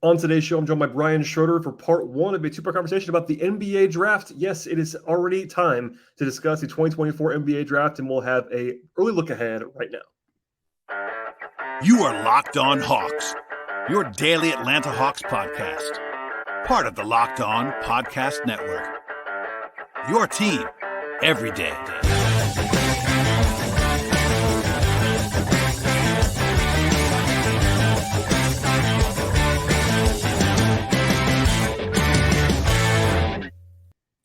On today's show, I'm joined by Brian Schroeder for part one of a two-part conversation about the NBA draft. Yes, it is already time to discuss the 2024 NBA draft, and we'll have an early look ahead right now. You are Locked On Hawks, your daily Atlanta Hawks podcast. Part of the Locked On Podcast Network. Your team every day.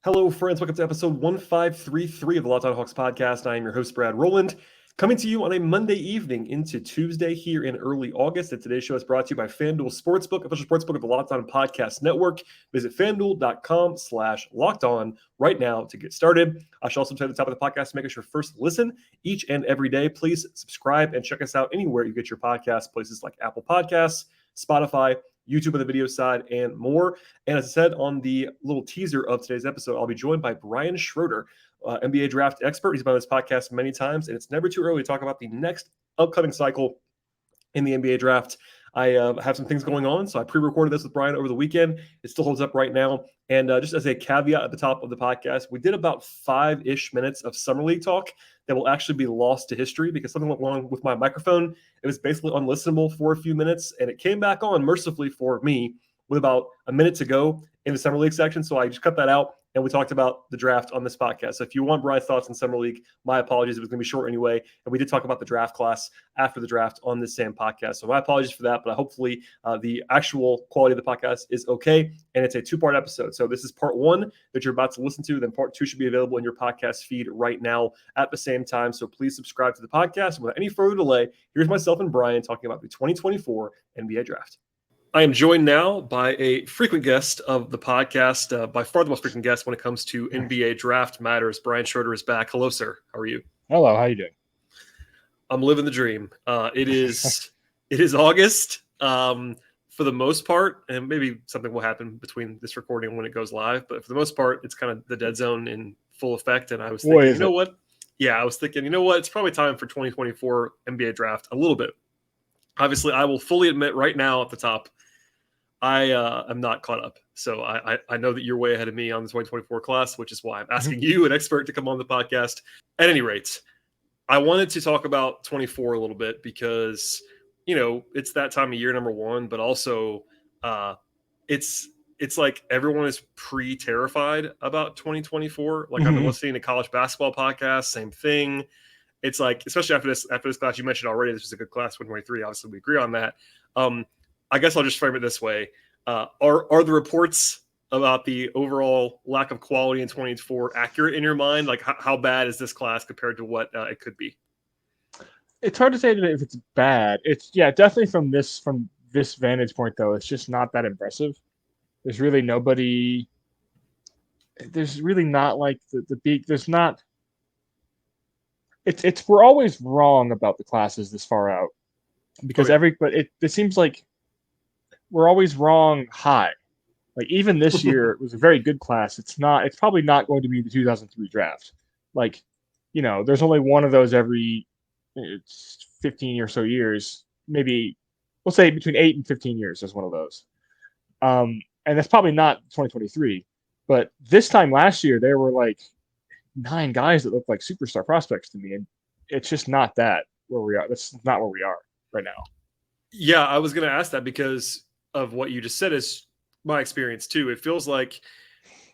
Hello, friends. Welcome to episode 1533 of the Locked On Hawks podcast. I am your host, Brad Rowland, coming to you on a Monday evening into Tuesday here in early August. And today's show is brought to you by FanDuel Sportsbook, official sportsbook of the Locked On Podcast Network. Visit FanDuel.com/LockedOn right now to get started. I should also tell you at the top of the podcast to make us your first listen each and every day. Please subscribe and check us out anywhere you get your podcasts, places like Apple Podcasts, Spotify, YouTube on the video side, and more. And as I said on the little teaser of today's episode, I'll be joined by Brian Schroeder, NBA draft expert. He's been on this podcast many times, and it's never too early to talk about the next upcoming cycle in the NBA draft. I have some things going on, so I pre-recorded this with Brian over the weekend. It still holds up right now. And just as a caveat at the top of the podcast, we did about 5-ish minutes of Summer League talk that will actually be lost to history because something went wrong with my microphone. It was basically unlistenable for a few minutes, and it came back on mercifully for me with about a minute to go in the Summer League section. So I just cut that out, and we talked about the draft on this podcast. So if you want Brian's thoughts on Summer League, my apologies. It was going to be short anyway. And we did talk about the draft class after the draft on this same podcast. So my apologies for that, but hopefully the actual quality of the podcast is okay. And it's a two-part episode. So this is part one that you're about to listen to. Then part two should be available in your podcast feed right now at the same time. So please subscribe to the podcast. Without any further delay, here's myself and Brian talking about the 2024 NBA draft. I am joined now by a frequent guest of the podcast, by far the most frequent guest when it comes to NBA draft matters. Brian Schroeder is back. Hello, sir. How are you? Hello. How are you doing? I'm living the dream. It is August for the most part, and maybe something will happen between this recording and when it goes live. But for the most part, it's kind of the dead zone in full effect. And I was thinking, what? Yeah, I was thinking, it's probably time for 2024 NBA draft a little bit. Obviously, I will fully admit right now at the top, I am not caught up. So I know that you're way ahead of me on the 2024 class, which is why I'm asking you, an expert, to come on the podcast. At any rate, I wanted to talk about 24 a little bit because, it's that time of year, number one, but also it's like everyone is pre-terrified about 2024. Like I've been listening to college basketball podcasts, same thing. It's like, especially after this class, you mentioned already, this was a good class, 2023. Obviously, we agree on that. I guess I'll just frame it this way. Are the reports about the overall lack of quality in 2024 accurate in your mind? Like, how bad is this class compared to what it could be? It's hard to say if it's bad. It's definitely from this vantage point, though. It's just not that impressive. There's really nobody. There's really not like the big. There's not. It's we're always wrong about the classes this far out because it seems like we're always wrong high. Like even this year, it was a very good class. It's probably not going to be the 2003 draft. Like, there's only one of those every 15 or so years. Maybe we'll say between 8 and 15 years is one of those. And that's probably not 2023. But this time last year, there were like 9 guys that looked like superstar prospects to me. And it's just not that where we are. That's not where we are right now. Yeah, I was going to ask that because of what you just said is my experience too. It feels like,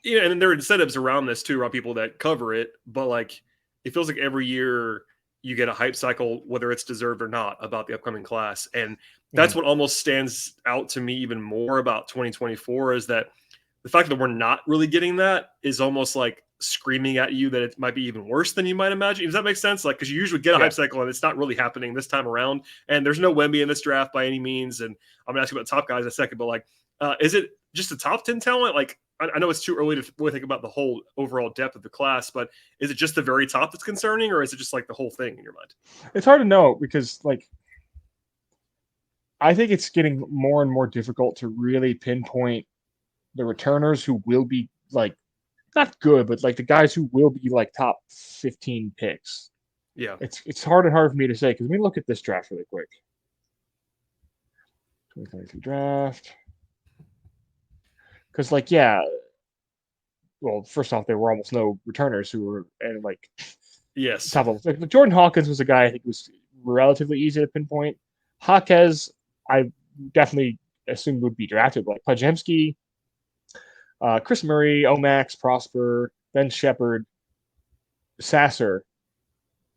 and there are incentives around this too, around people that cover it, but like, it feels like every year you get a hype cycle, whether it's deserved or not, about the upcoming class. And that's what almost stands out to me even more about 2024 is that the fact that we're not really getting that is almost like screaming at you that it might be even worse than you might imagine. Does that make sense? Like, because you usually get a hype cycle and it's not really happening this time around. And there's no Wemby in this draft by any means. And I'm going to ask you about top guys in a second, but like, is it just a top 10 talent? Like, I know it's too early to really think about the whole overall depth of the class, but is it just the very top that's concerning, or is it just like the whole thing in your mind? It's hard to know because like, I think it's getting more and more difficult to really pinpoint the returners who will be like, not good, but like the guys who will be like top 15 picks. Yeah. It's hard and hard for me to say because let me look at this draft really quick. 2023 draft. Because, like, yeah, well, first off, there were almost no returners who were, and like, Yes. top level. Like, Jordan Hawkins was a guy I think was relatively easy to pinpoint. Jaquez, I definitely assumed would be drafted, like Pajemski, Chris Murray, Omax, Prosper, Ben Shepard, Sasser,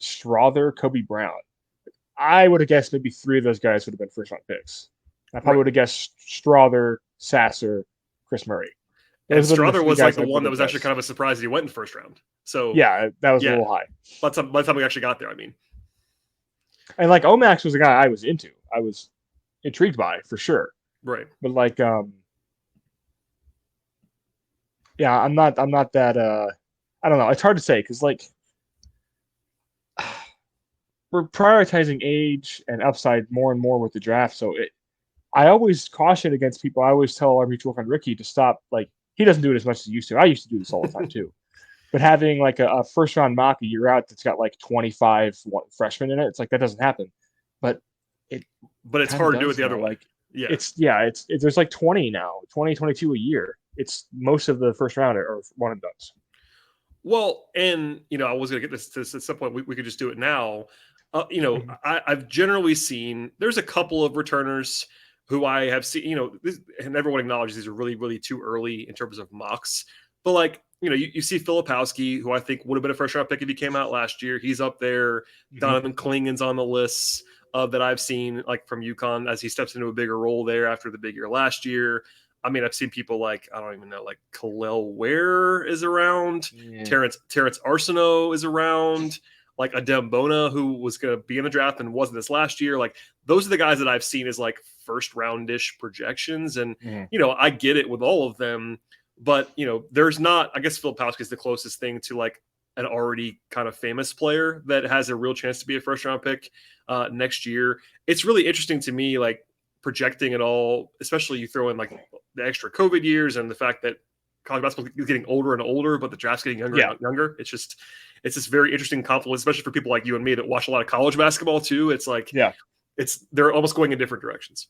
Strother, Kobe Brown. I would have guessed maybe 3 of those guys would have been first round picks. I probably would have guessed Strother, Sasser, Chris Murray. And Strother was like the I one that was guessed. actually kind of a surprise that he went in the first round. So yeah, that was a little high. By the time we actually got there, I mean. And like Omax was a guy I was into. I was intrigued by for sure. Right. But like yeah, I'm not that I don't know. It's hard to say because like we're prioritizing age and upside more and more with the draft. So I always caution against people. I always tell our mutual friend Ricky to stop. Like, he doesn't do it as much as he used to. I used to do this all the time too. But having like a first round mock a year out that's got like 25 freshmen in it, it's like that doesn't happen. But it's hard to do it the other way. Like, it's there's like 20 now, 22 a year. It's most of the first round are one and dones. Well, and I was going to get this to at some point. We could just do it now. I've generally seen there's a couple of returners who I have seen, and everyone acknowledges these are really, really too early in terms of mocks. But like, you see Filipowski, who I think would have been a first round pick if he came out last year. He's up there. Donovan Klingen's on the list that I've seen, like from UConn, as he steps into a bigger role there after the big year last year. I mean, I've seen people like, I don't even know, like Kalel Ware is around. Yeah. Terrence Arsenault is around. Like Adem Bona, who was going to be in the draft and wasn't this last year. Like, those are the guys that I've seen as like first roundish projections. And, I get it with all of them. But, there's not, I guess Filipowski is the closest thing to like an already kind of famous player that has a real chance to be a first round pick next year. It's really interesting to me, like projecting it all, especially you throw in like the extra COVID years and the fact that college basketball is getting older and older, but the draft's getting younger and younger. It's this very interesting confluence, especially for people like you and me that watch a lot of college basketball too. It's like, they're almost going in different directions.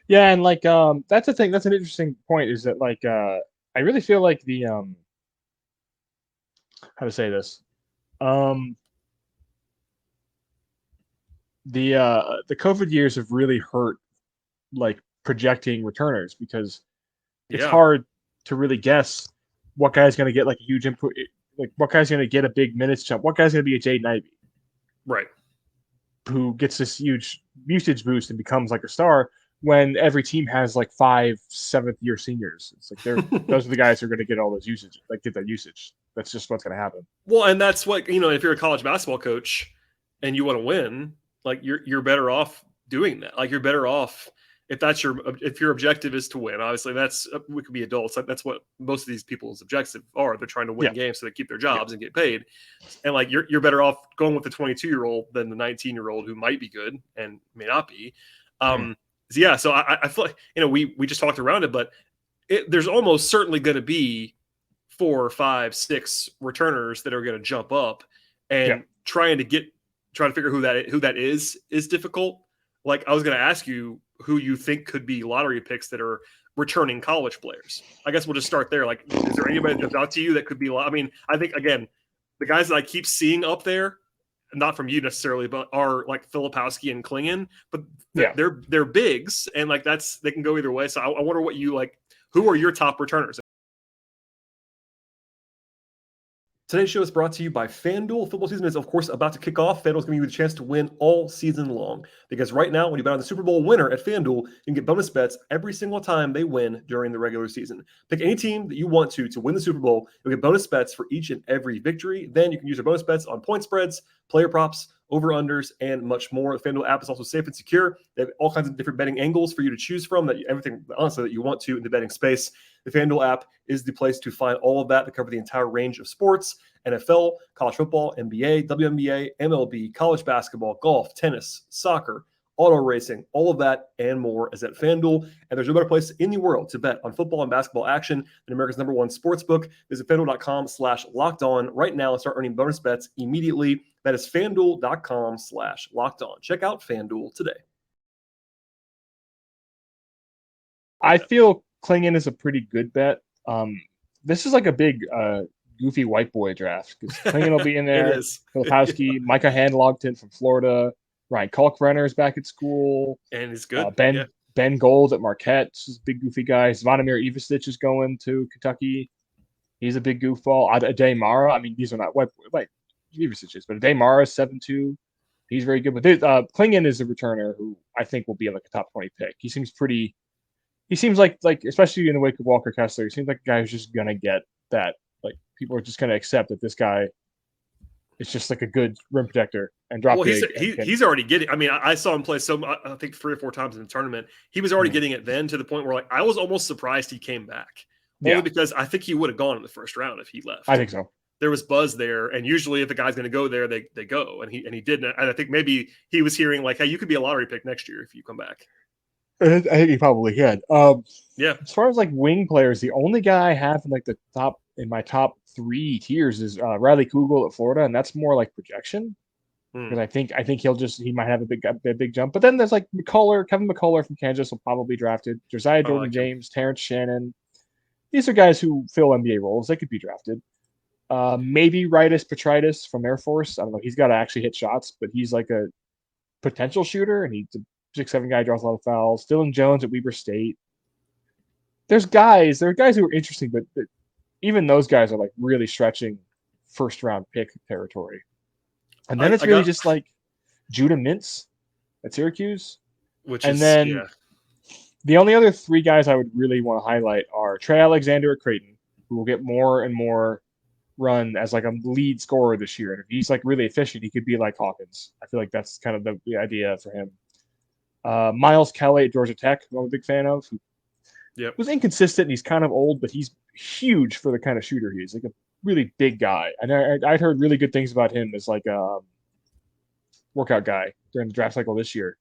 Yeah, and like that's the thing. That's an interesting point. Is that like I really feel like the how to say this, the COVID years have really hurt like projecting returners because it's hard to really guess what guy's going to get like a huge input, like what guy's going to get a big minutes jump, what guy's going to be a Jaden Ivey, right? Who gets this huge usage boost and becomes like a star. When every team has like 5 7th-year seniors, it's like those are the guys who are going to get all those usage, like get that usage. That's just what's going to happen. Well, and that's what if you're a college basketball coach and you want to win, like you're better off doing that. Like you're better off if your objective is to win. Obviously, we could be adults. That's what most of these people's objectives are. They're trying to win games so they keep their jobs and get paid. And like you're better off going with the 22-year-old than the 19-year-old who might be good and may not be. So I feel like, we just talked around it, but there's almost certainly going to be 4, 5, 6 returners that are going to jump up, and trying to figure who that is difficult. Like I was going to ask you who you think could be lottery picks that are returning college players. I guess we'll just start there. Like, is there anybody that's out to you that could be? I mean, I think again, the guys that I keep seeing up there, not from you necessarily, but are like Filipowski and Klingen, but they're bigs, and like they can go either way. So I wonder what you like. Who are your top returners? Today's show is brought to you by FanDuel. Football season is, of course, about to kick off. FanDuel is going to give you the chance to win all season long. Because right now, when you bet on the Super Bowl winner at FanDuel, you can get bonus bets every single time they win during the regular season. Pick any team that you want to win the Super Bowl. You'll get bonus bets for each and every victory. Then you can use your bonus bets on point spreads, player props, over-unders, and much more. The FanDuel app is also safe and secure. They have all kinds of different betting angles for you to choose from, everything, honestly, that you want to in the betting space. The FanDuel app is the place to find all of that to cover the entire range of sports: NFL, college football, NBA, WNBA, MLB, college basketball, golf, tennis, soccer, auto racing, all of that and more is at FanDuel. And there's no better place in the world to bet on football and basketball action than America's #1 sportsbook. Visit FanDuel.com/lockedon right now and start earning bonus bets immediately. That is FanDuel.com/lockedon. Check out FanDuel today. I feel Klingon is a pretty good bet. This is like a big goofy white boy draft because Klingon will be in there. It is. Filipowski, Micah Handlogton from Florida, Ryan Kalkbrenner is back at school. And he's good. Ben Gold at Marquette is a big goofy guy. Zvonimir Ivicic is going to Kentucky. He's a big goofball. Ade Mara. I mean, these are not white Ivicic is, but Ade Mara is 7'2". He's very good. But Klingon is a returner who I think will be like a top 20 pick. He seems like especially in the wake of Walker Kessler, he seems like a guy who's just gonna get that. Like people are just gonna accept that this guy is just like a good rim protector and drop. Well, he's already getting. I mean, I saw him play I think 3 or 4 times in the tournament. He was already getting it then to the point where like I was almost surprised he came back. Only because I think he would have gone in the first round if he left. I think so. There was buzz there, and usually if a guy's going to go there, they go, and he didn't. And I think maybe he was hearing like, "Hey, you could be a lottery pick next year if you come back." I think he probably can. Yeah. As far as like wing players, the only guy I have in like my top 3 tiers is Riley Kugel at Florida, and that's more like projection. Because I think he might have a big jump. But then there's like Kevin McCullough from Kansas will probably be drafted. Josiah Jordan James, Terrence Shannon. These are guys who fill NBA roles. They could be drafted. Maybe Rytis Petritis from Air Force. I don't know. He's got to actually hit shots, but he's like a potential shooter, and he's a 6'7" guy, draws a lot of fouls. Dylan Jones at Weber State. There are guys who are interesting, but even those guys are like really stretching first round pick territory. And then just like Judah Mintz at Syracuse. The only other 3 guys I would really want to highlight are Trey Alexander at Creighton, who will get more and more run as like a lead scorer this year. And if he's like really efficient, he could be like Hawkins. I feel like that's kind of the idea for him. Miles Kelly at Georgia Tech, who I'm a big fan of, who was inconsistent and he's kind of old, but he's huge for the kind of shooter he is. Like a really big guy. And I'd heard really good things about him as like a workout guy during the draft cycle this year.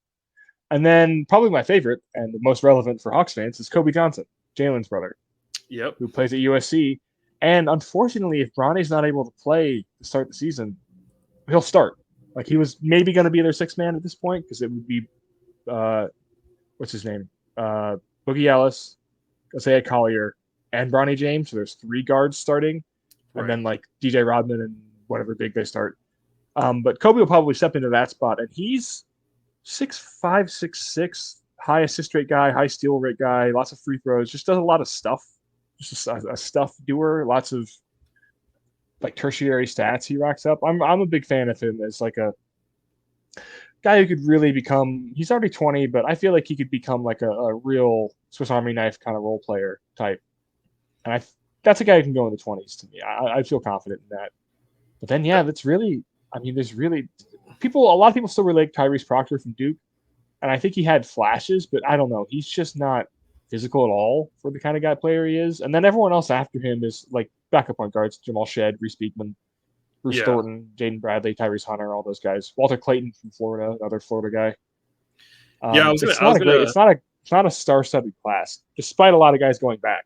And then probably my favorite and the most relevant for Hawks fans is Kobe Johnson, Jalen's brother, who plays at USC. And unfortunately, if Bronny's not able to play to start the season, he'll start. Like he was maybe going to be their 6th man at this point because it would be, what's his name? Boogie Ellis, Isaiah Collier, and Bronny James. So there's 3 guards starting. Right. And then like DJ Rodman and whatever big they start. But Kobe will probably step into that spot. And he's 6'5", 6'6", high assist rate guy, high steal rate guy, lots of free throws, just does a lot of stuff. Just a stuff doer, lots of like tertiary stats he racks up. I'm a big fan of him as like a guy who could really become. He's already 20, but I feel like he could become like a real Swiss Army knife kind of role player type. And that's a guy who can go in the 20s to me. I feel confident in that. But then that's really. I mean, there's really a lot of people still relate Tyrese Proctor from Duke, and I think he had flashes, but I don't know. He's just not physical at all for the kind of player he is. And then everyone else after him is like backup point guards: Jamal Shedd, Reese Beekman, Bruce Thornton, Jaden Bradley, Tyrese Hunter, all those guys. Walter Clayton from Florida, another Florida guy. It's not a star-studded class, despite a lot of guys going back.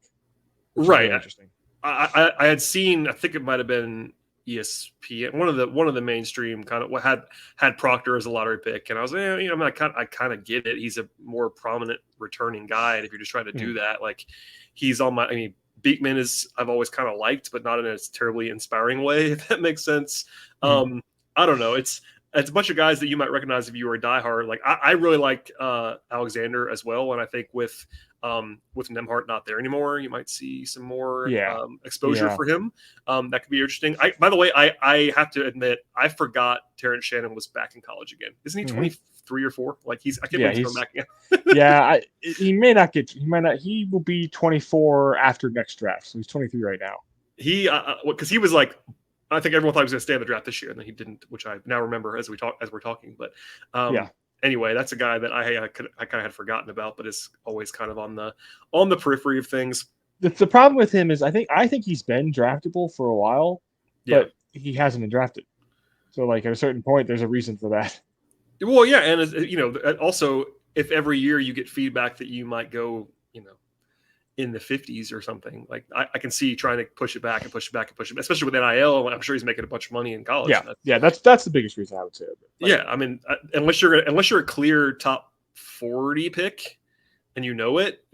Right. Really interesting. I had seen. I think it might have been ESPN, one of the mainstream kind of what had Proctor as a lottery pick, and I was I kind of get it. He's a more prominent returning guy, and if you're just trying to do that, like he's on my. I mean, Beekman I've always kind of liked, but not in a terribly inspiring way, if that makes sense. I don't know. It's a bunch of guys that you might recognize if you were a diehard. Like I really like Alexander as well, and I think with Nembhard not there anymore, you might see some more exposure for him. That could be interesting. By the way, I have to admit, I forgot Terrence Shannon was back in college again. Isn't he 23 or 4? Like I can't believe he's coming back again. He will be 24 after next draft. So he's 23 right now. Because he was like, I think everyone thought he was going to stay in the draft this year, and then he didn't, which I now remember as we're talking. But anyway, that's a guy that I kind of had forgotten about, but is always kind of on the periphery of things. The problem with him is I think he's been draftable for a while, but he hasn't been drafted. So like at a certain point, there's a reason for that. Well, yeah, and also if every year you get feedback that you might go, in the 50s or something, like I can see trying to push it back, especially with NIL. I'm sure he's making a bunch of money in college. That's the biggest reason I would say. I mean, unless you're a clear top 40 pick, and you know it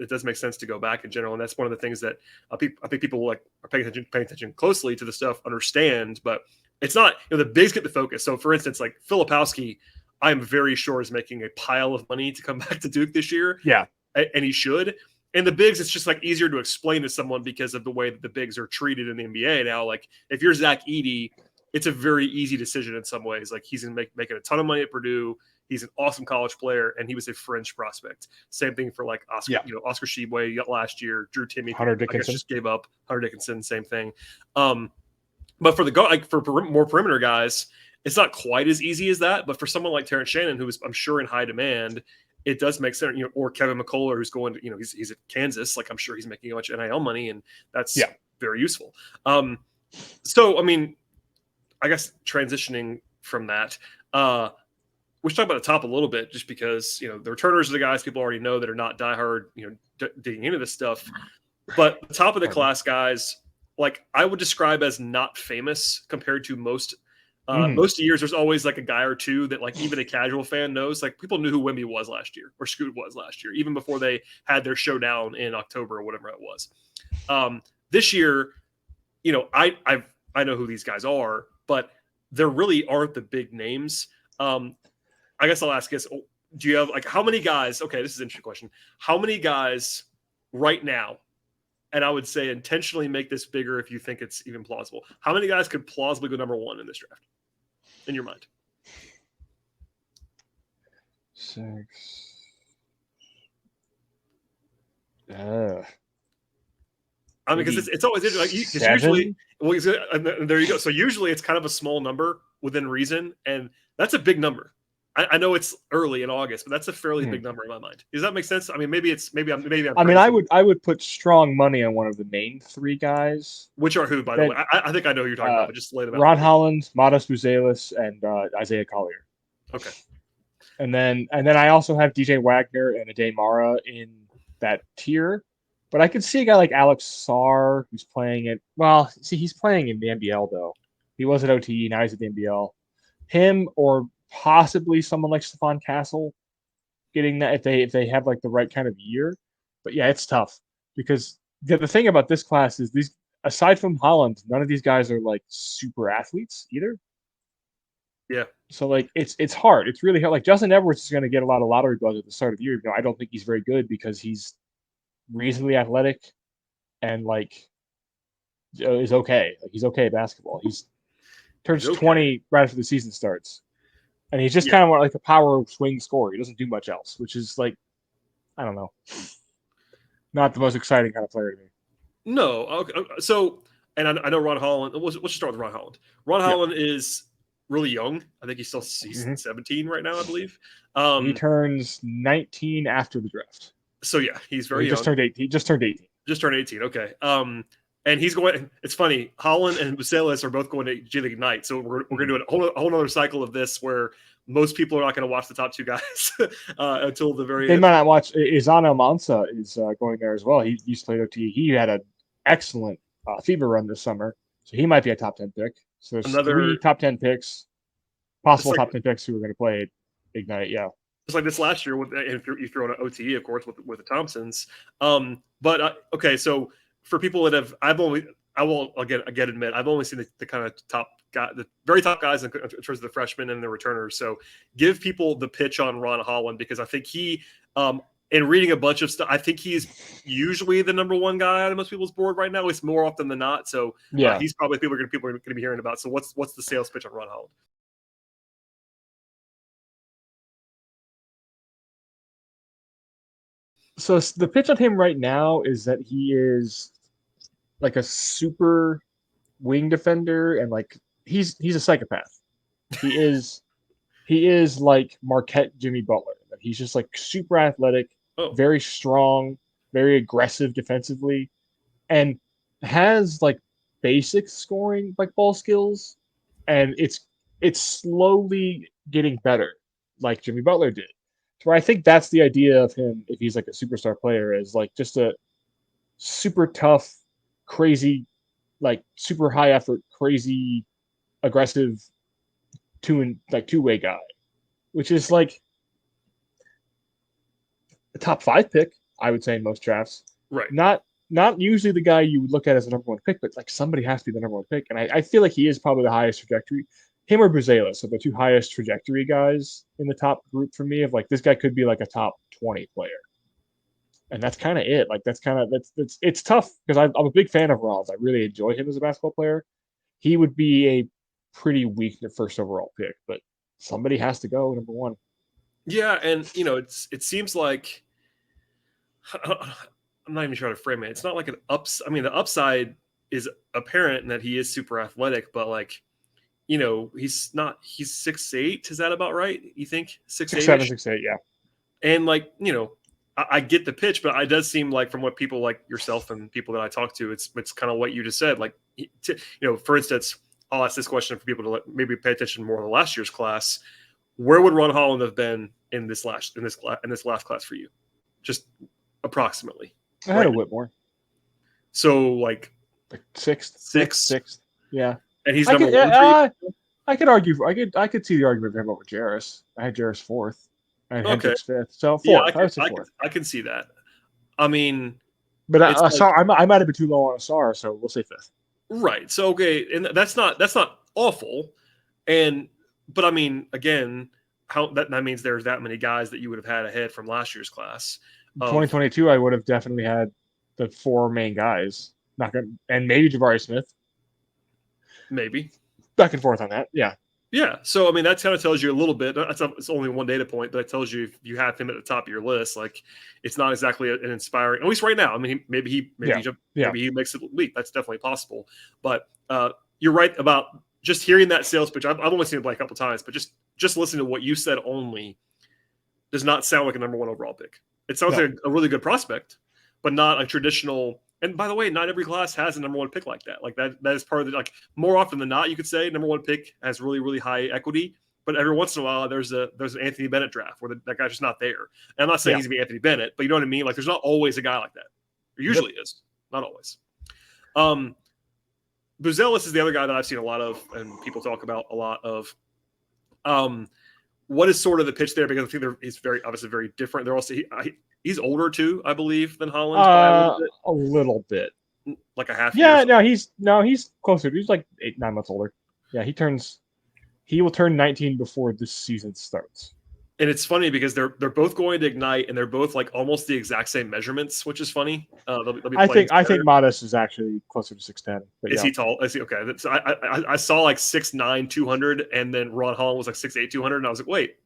does make sense to go back in general. And that's one of the things that I think people like are paying attention closely to the stuff, understand, but it's not, the bigs get the focus. So for instance, like Filipowski, I'm very sure is making a pile of money to come back to Duke this year. Yeah. And he should. And the bigs, it's just like easier to explain to someone because of the way that the bigs are treated in the NBA now. Like if you're Zach Edey, it's a very easy decision in some ways. Like he's making a ton of money at Purdue. He's an awesome college player, and he was a fringe prospect. Same thing for like Oscar, Oscar Tshiebwe last year, Drew Timme, Hunter Dickinson just gave up. Hunter Dickinson, same thing. But for more perimeter guys, it's not quite as easy as that. But for someone like Terrence Shannon, who is, I'm sure, in high demand, it does make sense. Or Kevin McCullough, who's going to, he's at Kansas. Like I'm sure he's making a bunch of NIL money, and that's very useful. So I mean, I guess transitioning from that, we should talk about the top a little bit, just because the returners are the guys people already know that are not diehard, digging into this stuff. But the top of the class guys, like I would describe as not famous compared to most. Most years, there's always like a guy or two that like even a casual fan knows. Like people knew who Wemby was last year or Scoot was last year, even before they had their showdown in October or whatever it was. This year, I know who these guys are, but there really aren't the big names. I guess I'll ask this: do you have like how many guys? Okay, this is an interesting question. How many guys right now? And I would say intentionally make this bigger if you think it's even plausible. How many guys could plausibly go number one in this draft? In your mind? 6. I mean, because it's always interesting. Like, usually, there you go. So usually it's kind of a small number within reason, and that's a big number. I know it's early in August, but that's a fairly big number in my mind. Does that make sense? I mean, maybe I'm. I mean, I would put strong money on one of the main 3 guys. Which are who, by the way? I think I know who you're talking about, but just lay them out. Ron Holland, Modest Buzelis, and Isaiah Collier. Okay. And then I also have DJ Wagner and Ade Mara in that tier. But I could see a guy like Alex Sarr who's playing it. Well, see, he's playing in the NBL though. He was at OTE, now he's at the NBL. Him or possibly someone like Stephon Castle getting that if they have like the right kind of year. But yeah, it's tough because the thing about this class is these, aside from Holland, none of these guys are like super athletes either. Yeah. So like it's hard. It's really hard. Like Justin Edwards is going to get a lot of lottery buzz at the start of the year. I don't think he's very good because he's reasonably athletic and like is okay. Like he's okay at basketball. He's turns 20 right after the season starts. And he's just kind of like a power swing scorer. He doesn't do much else, which is like, I don't know, not the most exciting kind of player to me. No. Okay. So, and I know Ron Holland. Let's just start with Ron Holland. Ron Holland is really young. I think he's 17 right now, I believe. He turns 19 after the draft. So yeah, he's very young. He just turned 18. Just turned 18. Okay. And he's going. It's funny. Holland and Buzelis are both going to G League Ignite, so we're going to do a whole other cycle of this where most people are not going to watch the top 2 guys until the very. They end. might not watch. Izana Mansa is going there as well. He used to play OT. He had an excellent FIBA run this summer, so he might be a top 10 pick. So there's 3 top 10 picks, possible top 10 picks who are going to play at Ignite. Yeah. Just like this last year, if you throw in an OTE, of course, with the Thompsons. But okay, so. For people that have, I will again admit, I've only seen the kind of top guy, the very top guys in terms of the freshmen and the returners. So give people the pitch on Ron Holland, because I think he, in reading a bunch of stuff, I think he's usually the number 1 guy on most people's board right now. It's more often than not. So he's probably people are going to be hearing about. So what's the sales pitch on Ron Holland? So the pitch on him right now is that he is like a super wing defender, and like he's a psychopath. He is like Marquette Jimmy Butler. He's just like super athletic, very strong, very aggressive defensively, and has like basic scoring like ball skills, and it's slowly getting better, like Jimmy Butler did. So I think that's the idea of him if he's like a superstar player, is like just a super tough, crazy, like super high effort, crazy, aggressive two-way guy, which is like a top 5 pick, I would say, in most drafts. Right. Not usually the guy you would look at as the number 1 pick, but like somebody has to be the number 1 pick. And I feel like he is probably the highest trajectory. Him or Buzelis are the 2 highest trajectory guys in the top group for me of like this guy could be like a top 20 player. And that's kind of it. Like that's it's tough because I'm a big fan of Ron's. I really enjoy him as a basketball player. He would be a pretty weak first overall pick, but somebody has to go number 1. Yeah, and it seems like I'm not even trying to frame it. It's not like an ups. I mean, the upside is apparent in that he is super athletic, but like, he's not. He's 6'8". Is that about right? You think 6'8"? 6'7", 6'8", yeah. And like, I get the pitch, but it does seem like from what people like yourself and people that I talk to, it's kind of what you just said. Like, for instance, I'll ask this question for people to maybe pay attention more to last year's class. Where would Ron Holland have been in this last class for you? Just approximately. I had a Whitmore. So like sixth. Yeah. And he's number 1 for you? I could argue. I could see the argument for him over Jarris. I had Jarris 4th. And Hendricks 5th. So 4th. Yeah, I can see that. I mean, but I might have been too low on Asar, so we'll say 5th. Right. So okay, and that's not awful. But I mean, again, how that means there's that many guys that you would have had ahead from last year's class. 2022, I would have definitely had the 4 main guys. And maybe Jabari Smith. Maybe. Back and forth on that. Yeah. Yeah. So I mean, that kind of tells you a little bit. It's only one data point, but it tells you if you have him at the top of your list, like it's not exactly an inspiring. At least right now. I mean, maybe he makes it leap. That's definitely possible. But you're right about just hearing that sales pitch. I've only seen it play a couple times, but just listening to what you said only does not sound like a number 1 overall pick. It sounds like a really good prospect, but not a traditional. And by the way, not every class has a number 1 pick like that. Like that is part of the, like more often than not, you could say number 1 pick has really, really high equity. But every once in a while, there's an Anthony Bennett draft where that guy's just not there. And I'm not saying he's gonna be Anthony Bennett, but you know what I mean? Like there's not always a guy like that. There usually is, not always. Buzelis is the other guy that I've seen a lot of, and people talk about a lot of. What is sort of the pitch there? Because I think he's obviously very different. They're also he's older too, I believe, than Holland by a little bit, like a half. Yeah, he's closer. He's like 8-9 months older. Yeah, he will turn 19 before this season starts. And it's funny because they're both going to Ignite, and they're both like almost the exact same measurements, which is funny. They'll be I think Modest is actually closer to 6'10". Is he tall? Is he okay? So I saw like 6'9", 200, and then Ron Holland was like 6'8", 200, and I was like, wait,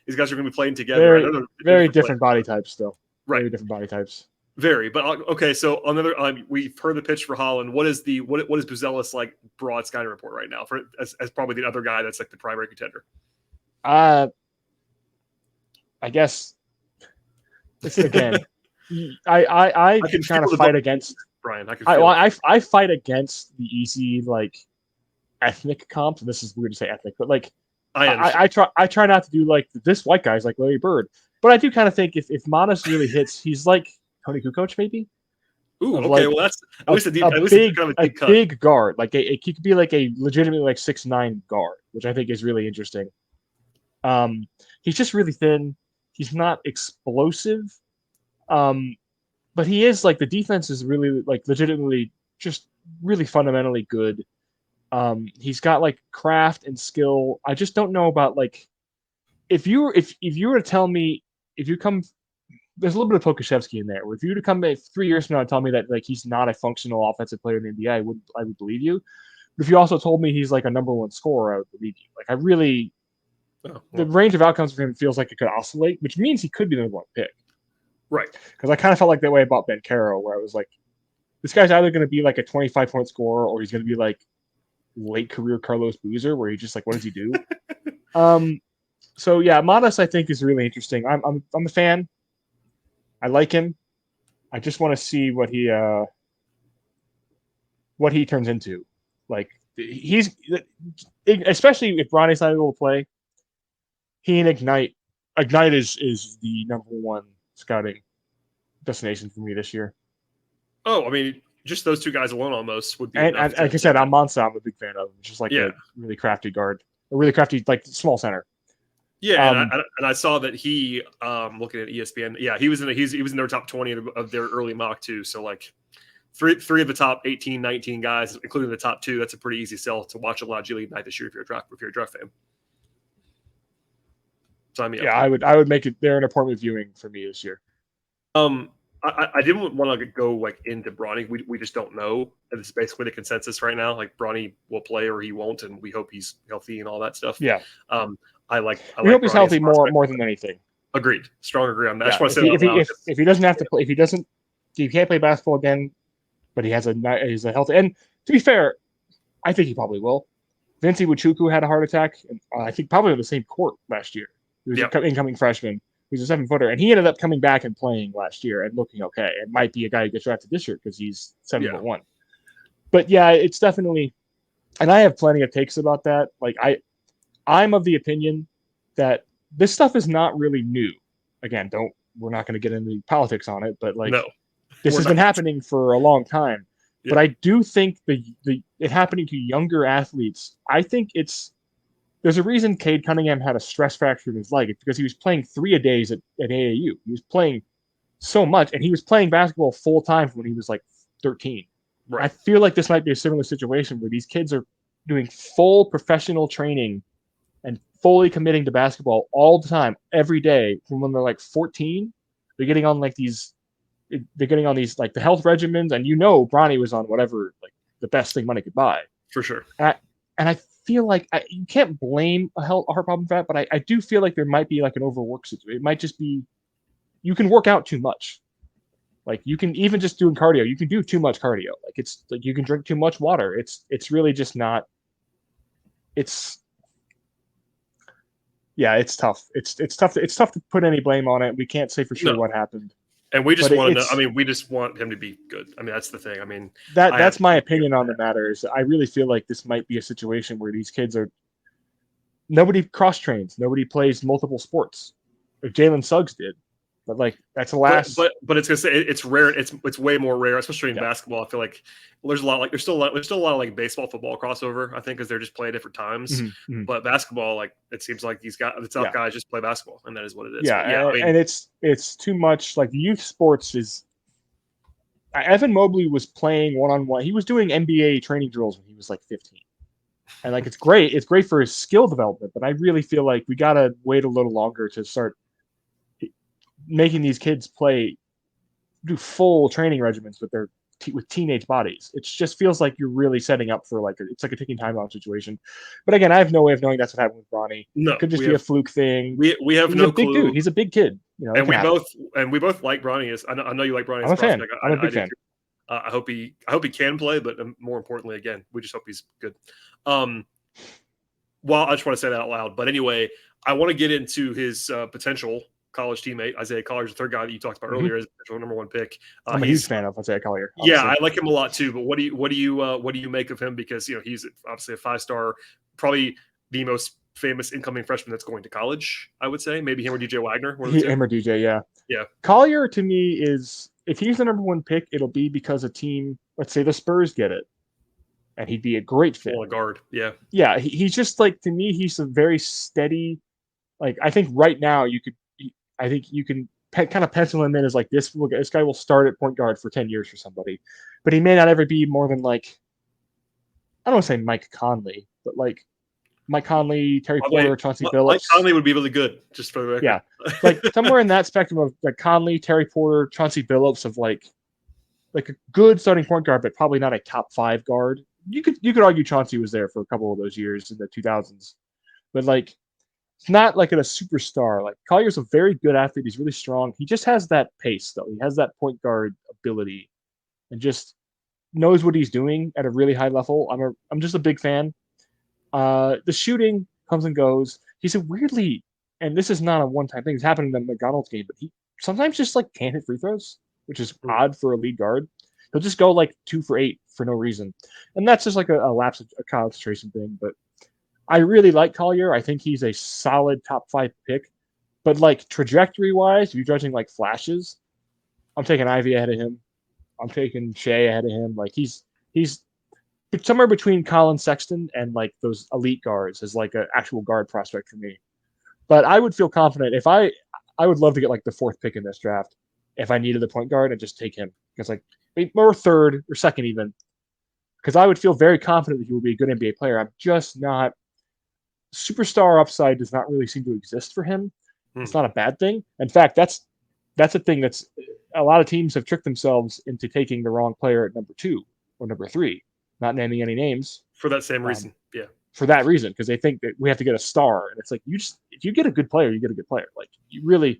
these guys are going to be playing together. Very different body types, still. Right, very different body types. Very, but okay. So another, we've heard the pitch for Holland. What is Buzelis like broad scouting report right now for as probably the other guy that's like the primary contender? I guess it's again. I kind of fight against Brian. I fight against the easy like ethnic comps, and this is weird to say ethnic, but like I try not to do like this white guy's like Larry Bird, but I do kind of think if Modest really hits, he's like Tony Kukoc maybe. Ooh, okay. Well, that's at least a big guard. Like he could be like a legitimately like 6'9" guard, which I think is really interesting. He's just really thin. He's not explosive, but he is like the defense is really like legitimately just really fundamentally good. He's got like craft and skill. I just don't know about like if you were to tell me if you come. There's a little bit of Pokuševski in there. If you were to come back 3 years from now and tell me that like he's not a functional offensive player in the NBA, I would believe you. But if you also told me he's like a number 1 scorer, I would believe you. Like I really. The range of outcomes for him feels like it could oscillate, which means he could be the number 1 pick. Right. Because I kind of felt like that way about Ben Caro, where I was like, this guy's either going to be like a 25-point scorer or he's going to be like late career Carlos Boozer, where he's just like, what does he do? So yeah, Modest I think is really interesting. I'm a fan. I like him. I just want to see what he turns into. Like he's especially if Bronny's not able to play. He and Ignite is the number 1 scouting destination for me this year. Oh, I mean, just those 2 guys alone almost would be. And like I said, I'm a big fan of him. Just like a really crafty guard, a really crafty like small center. Yeah, and I saw that he looking at ESPN. Yeah, he was in their top 20 of their early mock too. So like three of the top 18, 19 guys, including the top 2. That's a pretty easy sell to watch a lot of G League night this year if you're a draft fan. Sign me up. Yeah, I would make it. They're an appointment viewing for me this year. I didn't want to go like into Bronny. We just don't know. It's basically the consensus right now. Like Bronny will play or he won't, and we hope he's healthy and all that stuff. Yeah. I hope he's healthy more than anything. Agreed. Strong agree on that. Yeah. I just want to say if he doesn't have to play, if he can't play basketball again, but he's a healthy. And to be fair, I think he probably will. Vinci Wachuku had a heart attack, and I think probably on the same court last year. He was an incoming freshman. He's a 7-footer, and he ended up coming back and playing last year and looking okay. It might be a guy who gets drafted this year because he's 7'1". But yeah, it's definitely, and I have plenty of takes about that. Like I'm of the opinion that this stuff is not really new. Again, we're not going to get into politics on it, but like this has been happening for a long time. Yeah. But I do think it happening to younger athletes. I think there's a reason Cade Cunningham had a stress fracture in his leg. It's because he was playing 3-a-days at AAU. He was playing so much, and he was playing basketball full time when he was like 13. Right. I feel like this might be a similar situation where these kids are doing full professional training and fully committing to basketball all the time, every day from when they're like 14. They're getting on like these like the health regimens, and Bronny was on whatever like the best thing money could buy. For sure. And I feel like you can't blame a heart problem for that, but I do feel like there might be like an overwork situation. It might just be you can work out too much. Like you can even just doing cardio, you can do too much cardio. Like it's like you can drink too much water. It's really just not. It's tough. It's tough to put any blame on it. We can't say for sure what happened. And we just want to know. I mean, we just want him to be good. I mean, that's the thing. I mean, that's my opinion on the matter. Is I really feel like this might be a situation where these kids nobody cross trains, nobody plays multiple sports. If Jalen Suggs did, but like that's the last. But it's gonna say it's rare. It's way more rare, especially in basketball. I feel like there's still a lot of like baseball football crossover. I think because they're just playing different times. Mm-hmm. But basketball, like it seems like the top guys just play basketball, and that is what it is. Yeah, and it's too much. Like youth sports is. Evan Mobley was playing 1-on-1. He was doing NBA training drills when he was like 15, and like it's great. It's great for his skill development, but I really feel like we gotta wait a little longer to start making these kids do full training regimens with teenage bodies. It just feels like you're really setting up for it's like a ticking time bomb situation. But again, I have no way of knowing that's what happened with Bronny. No, it could just be a fluke thing. We have no clue. He's a big dude. He's a big kid. And we both like Bronny. I know you like Bronny. I'm a fan. I'm a big fan. I hope he can play, but more importantly, again, we just hope he's good. Well, I just want to say that out loud. But anyway, I want to get into his potential college teammate. Isaiah Collier is the third guy that you talked about earlier as the number 1 pick. I'm a huge fan of Isaiah Collier. Obviously. Yeah, I like him a lot too. But what do you make of him? Because he's obviously a 5-star, probably the most famous incoming freshman that's going to college. I would say maybe him or DJ Wagner. Him or DJ, yeah. Collier to me is, if he's the number 1 pick, it'll be because a team, let's say the Spurs get it, and he'd be a great fit. A guard, yeah. Yeah, he's just like, to me, he's a very steady. Like I think right now you can kind of pencil him in as like this guy will start at point guard for 10 years for somebody, but he may not ever be more than like, I don't want to say Mike Conley, but like Mike Conley, Terry Porter, Chauncey Billups. Mike Conley would be really good, just for the record. Yeah, like somewhere in that spectrum of like Conley, Terry Porter, Chauncey Billups of like a good starting point guard, but probably not a top 5 guard. You could argue Chauncey was there for a couple of those years in the 2000s, but like it's not like a superstar. Like Collier's a very good athlete. He's really strong. He just has that pace, though. He has that point guard ability, and just knows what he's doing at a really high level. I'm just a big fan. The shooting comes and goes. He's a weirdly, and this is not a one-time thing. It's happened in the McDonald's game, but he sometimes just like can't hit free throws, which is odd for a lead guard. He'll just go like 2 for 8 for no reason, and that's just like a lapse of a concentration thing. But I really like Collier. I think he's a solid top 5 pick. But like trajectory-wise, if you're judging like flashes, I'm taking Ivy ahead of him. I'm taking Shea ahead of him. Like he's somewhere between Colin Sexton and like those elite guards as like an actual guard prospect for me. But I would feel confident if I would love to get like the 4th pick in this draft if I needed the point guard and just take him because like or 3rd or 2nd even because I would feel very confident that he would be a good NBA player. I'm just not. Superstar upside does not really seem to exist for him. It's not a bad thing. In fact, that's a thing that's a lot of teams have tricked themselves into taking the wrong player at number 2 or number 3, not naming any names. For that same reason. Yeah. For that reason, because they think that we have to get a star. And it's like, if you get a good player, you get a good player. Like you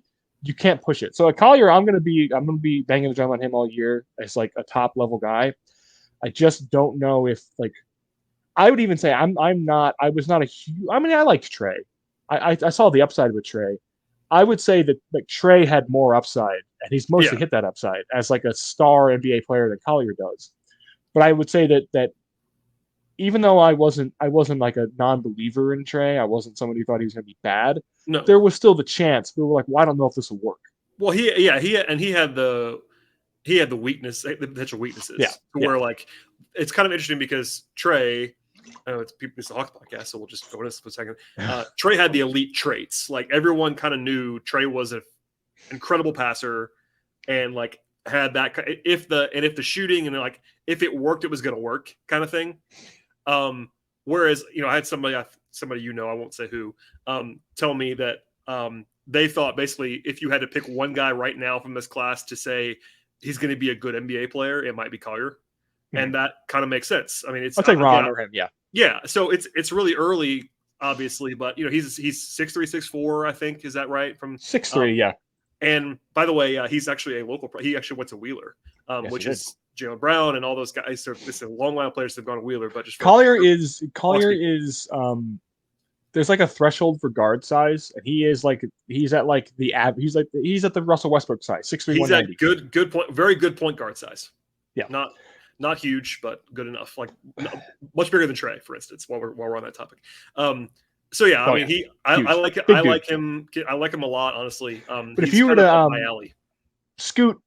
can't push it. So at Collier, I'm going to be banging the drum on him all year as like a top level guy. I just don't know if like, I would even say I liked Trey. I saw the upside with Trey. I would say that Trey had more upside, and he's mostly hit that upside as like a star NBA player that Collier does. But I would say that even though I wasn't like a non-believer in Trey, I wasn't someone who thought he was going to be bad. No, there was still the chance. We were like, well, I don't know if this will work. Well, he had the weakness, the potential weaknesses. Where like it's kind of interesting because Trey. I know it's the Hawks podcast, so we'll just go into this for a second. Trey had the elite traits. Like everyone kind of knew Trey was an incredible passer, and like had that. If the shooting and like if it worked, it was going to work, kind of thing. Whereas I had somebody I won't say who, tell me that they thought basically if you had to pick one guy right now from this class to say he's going to be a good NBA player, it might be Collier. And that kind of makes sense. I mean, I'll take Ron or him. Yeah. Yeah. So it's really early, obviously, but he's 6'3", 6'4", I think. Is that right? From 6'3", yeah. And by the way, he's actually a local. He actually went to Wheeler, which is Jalen Brown and all those guys. It's a long line of players that have gone to Wheeler, but just Collier is. There's like a threshold for guard size, and he's at the Russell Westbrook size, 6'3", 190. He's at good point, very good point guard size. Yeah. Not huge, but good enough. Like much bigger than Trey, for instance. While we're on that topic, so yeah, I mean, I like it. I like him. I like him a lot, honestly. But if you were to scoot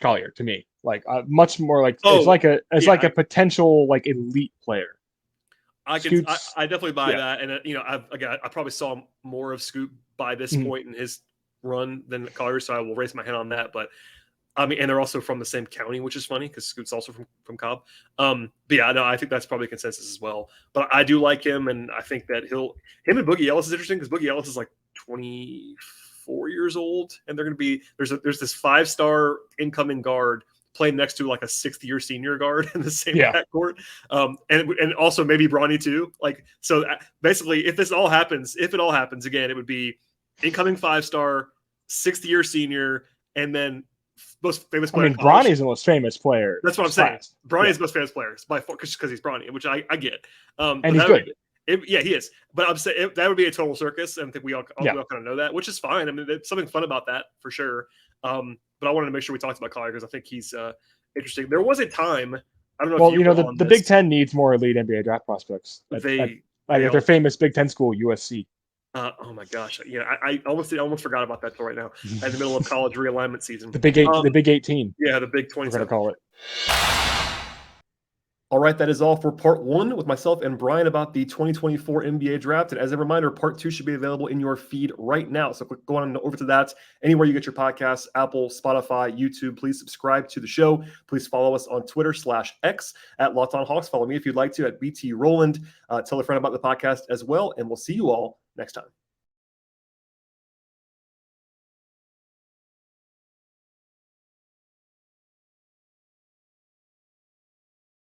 Collier to me, like much more like like a potential like elite player. I definitely buy that, and I probably saw more of Scoot by this point in his run than Collier, so I will raise my hand on that, but. I mean, and they're also from the same county, which is funny because Scoot's also from Cobb. But yeah, no, I think that's probably a consensus as well. But I do like him, and I think that him and Boogie Ellis is interesting because Boogie Ellis is like 24 years old, and they're going to be there's this 5-star incoming guard playing next to like a 6th-year senior guard in the same backcourt, and also maybe Bronny too. Like so, basically, if it all happens again, it would be incoming 5-star, 6th-year senior, and then. Most famous player. I mean, Bronny's the most famous player. That's what I'm saying. Bronny's the most famous player by far because he's Bronny, which I get. And he's good. He is. But I'm saying that would be a total circus, and I think we all kind of know that, which is fine. I mean, there's something fun about that for sure. But I wanted to make sure we talked about Collier because I think he's interesting. There was a time. I don't know. Well, the Big Ten needs more elite NBA draft prospects. Their famous Big Ten school, USC. Oh my gosh! Yeah, I almost forgot about that till right now. In the middle of college realignment season, the Big 18. Yeah, the Big 20. We're gonna call it. All right, that is all for part 1 with myself and Brian about the 2024 NBA draft. And as a reminder, part 2 should be available in your feed right now. So go on over to that anywhere you get your podcasts, Apple, Spotify, YouTube. Please subscribe to the show. Please follow us on Twitter /X at Locked On Hawks. Follow me if you'd like to at BT Rowland. Tell a friend about the podcast as well, and we'll see you all next time.